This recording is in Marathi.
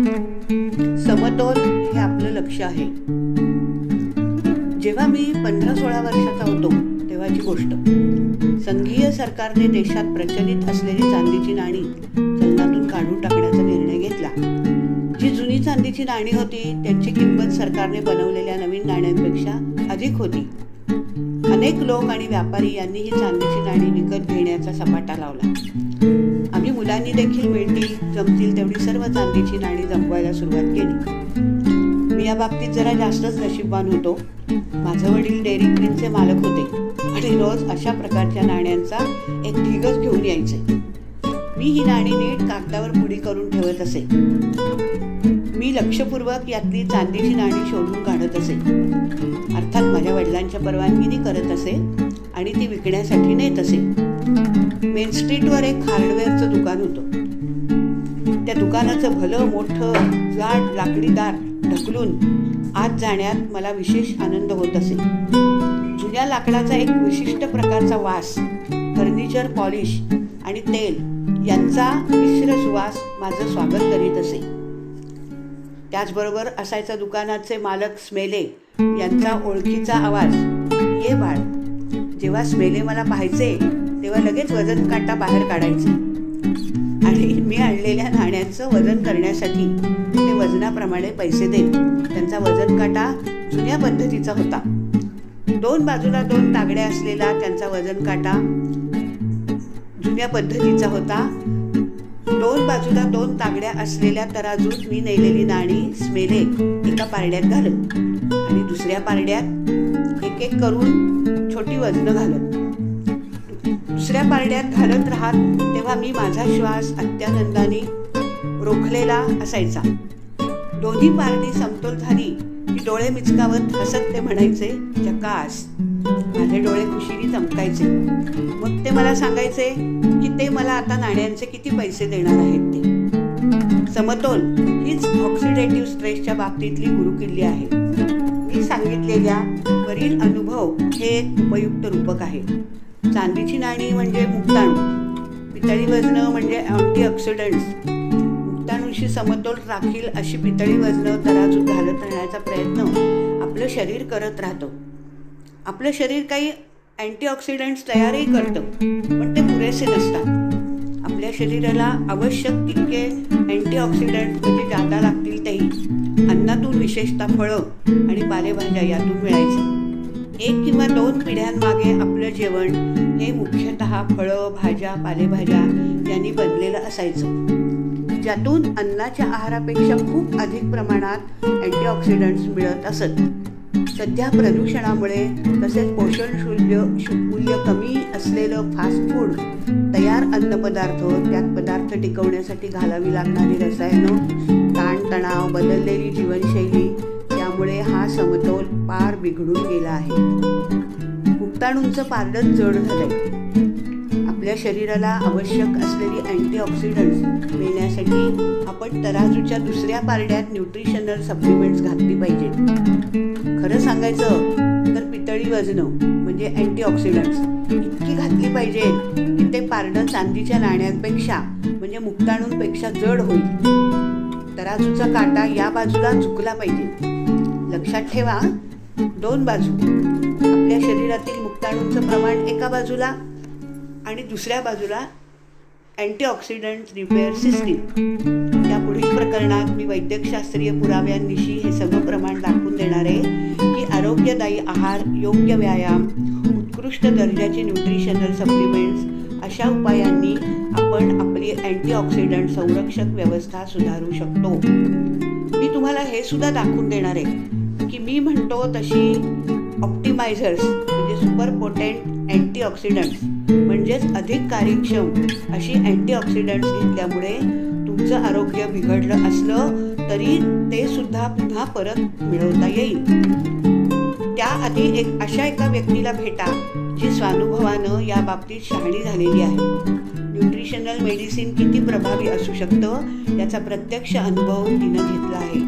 समतोल हे आपलं लक्ष आहे. जेव्हा मी 15-16 वर्षाचा होतो तेव्हाची गोष्ट. संघीय सरकारने देशात प्रचलित असलेली चांदीची नाणी चलनातून काढून टाकण्याचा निर्णय घेतला. जी जुनी चांदीची नाणी होती त्यांची किंमत सरकारने बनवलेल्या नवीन नाण्यांपेक्षा अधिक होती. अनेक लोक आणि व्यापारी यांनी ही चांदीची नाणी विकत घेण्याचा सपाटा लावला. आम्ही मुलांनी देखील मिळतील जमतील तेवढी सर्व चांदीची नाणी जमवायला सुरुवात केली. मी या बाबतीत जरा जास्तच नशीबवान होतो. माझे वडील डेअरी क्वीनचे मालक होते आणि रोज अशा प्रकारच्या नाण्यांचा एक ढिगच घेऊन यायचे. मी ही नाणी नीट कागदावर पुडी करून ठेवत असे. मी लक्षपूर्वक यातली चांदीची नाणी शोधून काढत असे. अर्थात माझ्या वडिलांच्या परवानगीने करत असे आणि ती विकण्यासाठी नेत असे. मेन स्ट्रीटवर एक हार्डवेअरचं दुकान होतं. त्या दुकानाचं भलं मोठं जाड लाकडी दार ढकलून आत जाण्यात मला विशेष आनंद होत असे. जुन्या लाकडाचा एक विशिष्ट प्रकारचा वास, फर्निचर पॉलिश आणि तेल यांचा मिश्र सुवास माझं स्वागत करीत असे. त्याचबरोबर असायचा दुकानाचे मालक स्मेले यांचा ओळखीचा आवाज, ये बाळ. जेव्हा स्मेले मला पाहायचे तेव्हा लगेच वजन काटा बाहेर काढायचे आणि मी आणलेल्या नाण्यांचं वजन करण्यासाठी ते वजनाप्रमाणे पैसे देत. त्यांचा वजन काटा जुन्या पद्धतीचा होता. 2 बाजूला 2 तागड्या असलेला त्यांचा वजन काटा जुन्या पद्धतीचा होता. 2 बाजूला 2 तागड्या असलेल्या तराजूत मी नेलेली नाणी स्मेले एका पारड्यात घालत आणि दुसऱ्या पारड्यात एक एक करून छोटी वजनं घालत. दुसऱ्या पारड्यात घालत राहत तेव्हा मी माझा श्वास अत्यानंदाने रोखलेला असायचा. दोन्ही पारडी समतोल झाली की डोळे मिचकावत हसत ते म्हणायचे, झकास. माझे डोळे खुशीने चमकायचे. मग ते मला सांगायचे की ते मला आता नाण्यांचे किती पैसे देणार आहेत ते. समतोल हीच ऑक्सिडेटिव्ह स्ट्रेसच्या बाबतीतली गुरुकिल्ली आहे. मी सांगितलेल्या वरील अनुभव हे एक उपयुक्त रूपक आहे. चांदीची नाणी म्हणजे मुक्ताणू, पितळी वजनं म्हणजे अँटीऑक्सिडंट्स. मुक्ताणूशी समतोल राखील अशी पितळी वजनं तराजूत घालत राहण्याचा प्रयत्न आपलं शरीर करत राहतं. आपलं शरीर काही अँटीऑक्सिडंट्स तयारही करतं, पण ते पुरेसे नसतात. आपल्या शरीराला आवश्यक तितके अँटीऑक्सिडंट्स म्हणजे जादा लागतील तेही अन्नातून, विशेषतः फळं आणि पालेभाज्या यातून मिळायचे. 1 किंवा 2 पिढ्यांमागे आपलं जेवण हे मुख्यतः फळं, भाज्या, पालेभाज्या यांनी बनलेलं असायचं, ज्यातून अन्नाच्या आहारापेक्षा खूप अधिक प्रमाणात अँटीऑक्सिडंट्स मिळत असत. सध्या प्रदूषणामुळे तसेच पोषणमूल्य कमी असलेलं फास्ट फूड, तयार अन्नपदार्थ, त्यात पदार्थ टिकवण्यासाठी घालावी लागणारी रसायनं, ताणतणाव, बदललेली जीवनशैली यामुळे हा समतोल पार बिघडून गेला आहे. मुक्ताणूंचं पारडंच जड झालंय. आपल्या शरीराला आवश्यक असलेली अँटीऑक्सिडंट्स मिळण्यासाठी आपण तराजूच्या दुसऱ्या पारड्यात न्यूट्रिशनल सप्लिमेंट्स घातली पाहिजेत. खरं सांगायचं तर पितळी वजनं म्हणजे अँटीऑक्सिडंट्स इतकी घातली पाहिजेत की ते पारडं चांदीच्या नाण्यांपेक्षा म्हणजे मुक्ताणूंपेक्षा जड होईल. तराजूचा काटा या बाजूला झुकला पाहिजे. लक्षात ठेवा, 2 बाजू. आपल्या शरीरातील मुक्ताणूंचं प्रमाण एका बाजूला आणि दुसऱ्या बाजूला अँटीऑक्सिडंट रिपेअर सिस्टीम. या पुढील प्रकरणात मी वैद्यकशास्त्रीय पुराव्यांनिशी हे सगळं प्रमाण दाखवून देणार आहे की आरोग्यदायी आहार, योग्य व्यायाम, उत्कृष्ट दर्जाचे न्यूट्रिशनल सप्लिमेंट्स अशा उपायांनी आपण आपली अँटीऑक्सिडंट संरक्षक व्यवस्था सुधारू शकतो. मी तुम्हाला हे सुद्धा दाखवून देणार आहे की मी म्हणतो तशी ऑप्टिमायझर्स म्हणजे सुपर पोटेंट अँटीऑक्सिडंट्स म्हणजेच अधिक कार्यक्षम अशी अँटीऑक्सिडंट्स घेतल्यामुळे तुमचं आरोग्य बिघडलं असलं तरी ते सुद्धा पुन्हा परत मिळवता येईल. त्याआधी अशा एका व्यक्तीला भेटा जी स्वानुभवानं या बाबतीत शहाणी झालेली आहे. न्यूट्रिशनल मेडिसिन किती प्रभावी असू शकतं याचा प्रत्यक्ष अनुभव तिनं घेतला आहे.